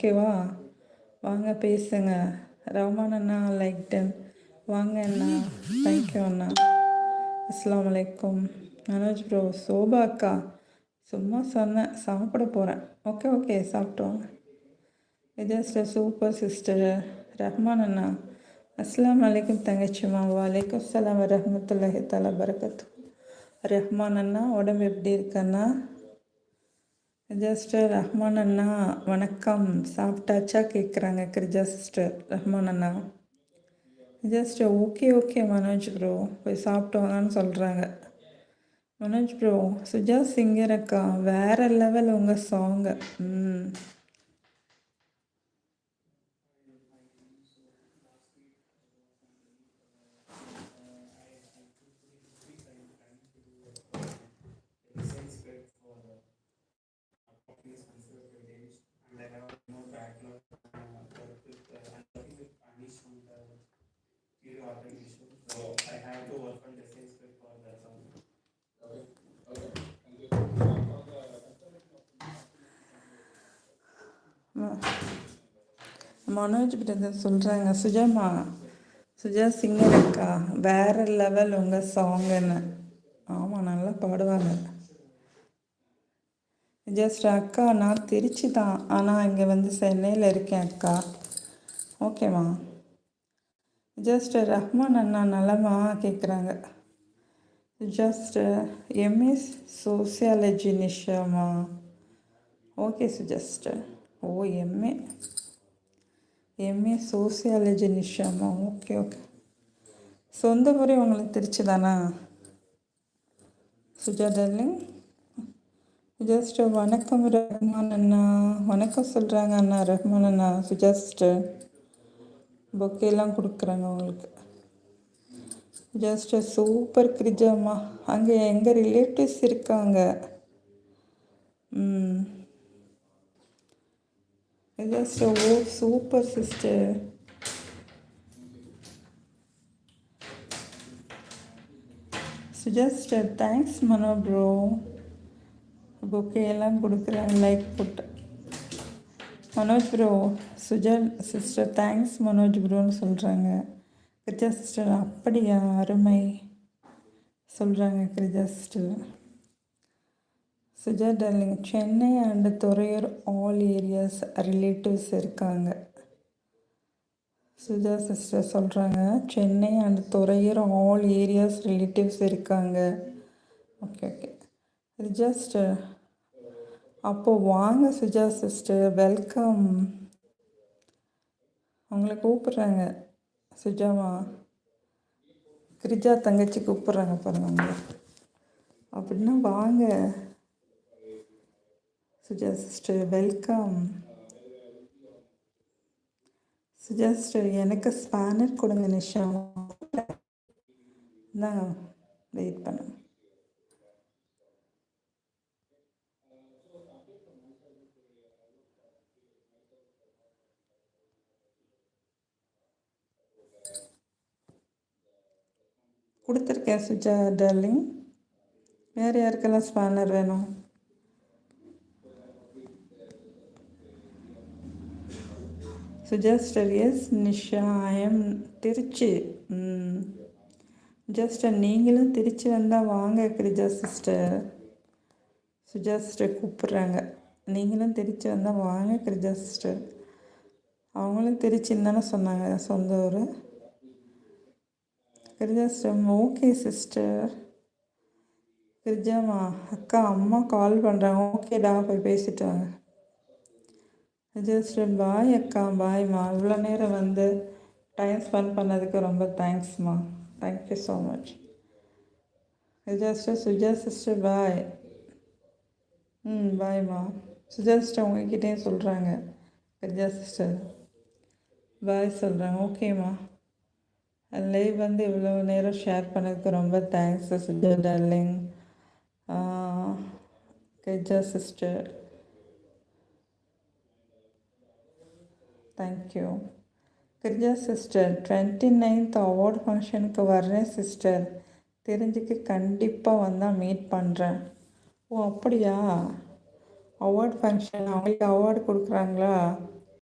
ஓகேவா? வாங்க பேசுங்க. ரஹ்மான் அண்ணா லைக் டன். வாங்க அண்ணா. தேங்க்யூ அண்ணா. அஸ்ஸலாமு அலைக்கும். மனோஜ் ப்ரோ, சோபா அக்கா, சும்மா சொன்னேன், சாப்பிட போகிறேன். ஓகே ஓகே, சாப்பிட்டு வாங்க. Just super sister. ரஹ்மான் அண்ணா, அஸ்ஸலாமு அலைக்கும் தங்கச்சிம்மா. வலைக்கும் சலாம் வரஹ்மத்துல்லாஹி தஆலா பரக்கத்து. ரஹ்மான் அண்ணா, உடம்பு எப்படி இருக்கண்ணா? சிஸ்டர் ரஹ்மான் அண்ணா வணக்கம், சாப்பிட்டாச்சா கேட்குறாங்க கிரிஜா சிஸ்டர். ரஹ்மான் அண்ணா just okay okay Manoj bro, போய் சாப்பிட்டு வாங்கன்னு சொல்கிறாங்க. மனோஜ் ப்ரோ, சுஜா சிங்கர் அக்கா வேற லெவல் உங்கள் சாங்கு. மனோஜ் பிரதர் சொல்கிறாங்க, சுஜா சிங்கர் அக்கா வேற லெவல் உங்கள் சாங்குன்னு. ஆமாம், நல்லா பாடுவாங்க. ஜஸ்ட் அக்கா, நான் திருச்சி தான், ஆனால் இங்கே வந்து சென்னையில் இருக்கேன் அக்கா. ஓகேம்மா. ஜஸ்ட் ரஹ்மான் அண்ணா நலமா கேட்குறாங்க. ஜஸ்ட் எம்ஏ சோசியாலஜி நிஷாமா. ஓகே சுஜஸ்டர். ஓ, எம்ஏ சோசியாலஜி நிஷாமா. Okay okay. சொந்த ஊரே உங்களுக்கு திருச்சி தானா சுஜா டார்லிங்? ஜஸ்ட் வணக்கம் ரஹ்மான் அண்ணா. வணக்கம் சொல்கிறாங்க அண்ணா ரஹ்மான் அண்ணா. சுஜா சிஸ்டர் பொக்கேலாம் கொடுக்குறாங்க உங்களுக்கு. ஜஸ்ட் சூப்பர் கிரிஜாம்மா. அங்கே எங்கள் ரிலேட்டிவ்ஸ் இருக்காங்க. Just oh super sister. சுஜஸ்டர் தேங்க்ஸ் மனோ ப்ரோ. பொக்கேலாம் கொடுக்குறாங்க லைக் போட்டு. Manoj bro, Suja sister thanks Manoj ப்ரோன்னு சொல்கிறாங்க. கிரிஜா சிஸ்டர் அப்படியா, அருமை சொல்கிறாங்க Girija sister. Suja darling, Chennai and Thuraiyur all areas relatives இருக்காங்க. சுஜா சிஸ்டர் சொல்கிறாங்க, Chennai and Thuraiyur all areas relatives இருக்காங்க. Okay okay. ஜஸ்ட் அப்போது வாங்க சுஜா சிஸ்டர், வெல்கம். உங்களை கூப்பிட்றாங்க சுஜாமா. கிரிஜா தங்கச்சி கூப்பிட்றாங்க பாருங்க உங்களை. அப்படின்னா வாங்க Suja sister, welcome. Suja sister, எனக்கு ஸ்பேனர் கொடுங்க நிஷா. தான் வெயிட் பண்ணுங்க. கொடுத்துருக்கேன் சுஜா டார்லிங். வேறு யாருக்கெல்லாம் ஸ்பேனர் வேணும்? சுஜஸ்டர் yes Nisha, I am Trichy. Just நீங்களும் திருச்சி வந்தால் வாங்க கிரிஜா சிஸ்டர். சுஜா சிஸ்டர் கூப்பிட்றாங்க, நீங்களும் திருச்சி வந்தால் வாங்க கிரிஜா சிஸ்டர். அவங்களும் திருச்சின்னு தானே சொன்னாங்க சொந்த ஊர். Girija sister okay sister. கிரிஜாமா அக்கா, அம்மா கால் பண்ணுறாங்க. ஓகேடா, போய் பேசிட்டு வாங்க. ஜஸ்ட் பாய் அக்கா, பாய்மா. இவ்வளோ நேரம் வந்து டைம் ஸ்பெண்ட் பண்ணதுக்கு ரொம்ப தேங்க்ஸ்மா. Thank you so much. Just Suja sister bye. பாய்மா. சுஜா சிஸ்டர் உங்ககிட்டேயும் சொல்கிறாங்க. சுஜா சிஸ்டர் பாய் சொல்கிறாங்க. ஓகேம்மா. லைவ் வந்து இவ்வளோ நேரம் ஷேர் பண்ணதுக்கு ரொம்ப thanks Suja darling. Girija sister thank you. Girija sister 29th award ஃபங்க்ஷனுக்கு வர்றேன் சிஸ்டர். தெரிஞ்சுக்க கண்டிப்பாக வந்தால் மீட் பண்ணுறேன். ஓ அப்படியா, அவார்ட் ஃபங்க்ஷன் அவங்களுக்கு அவார்டு கொடுக்குறாங்களா?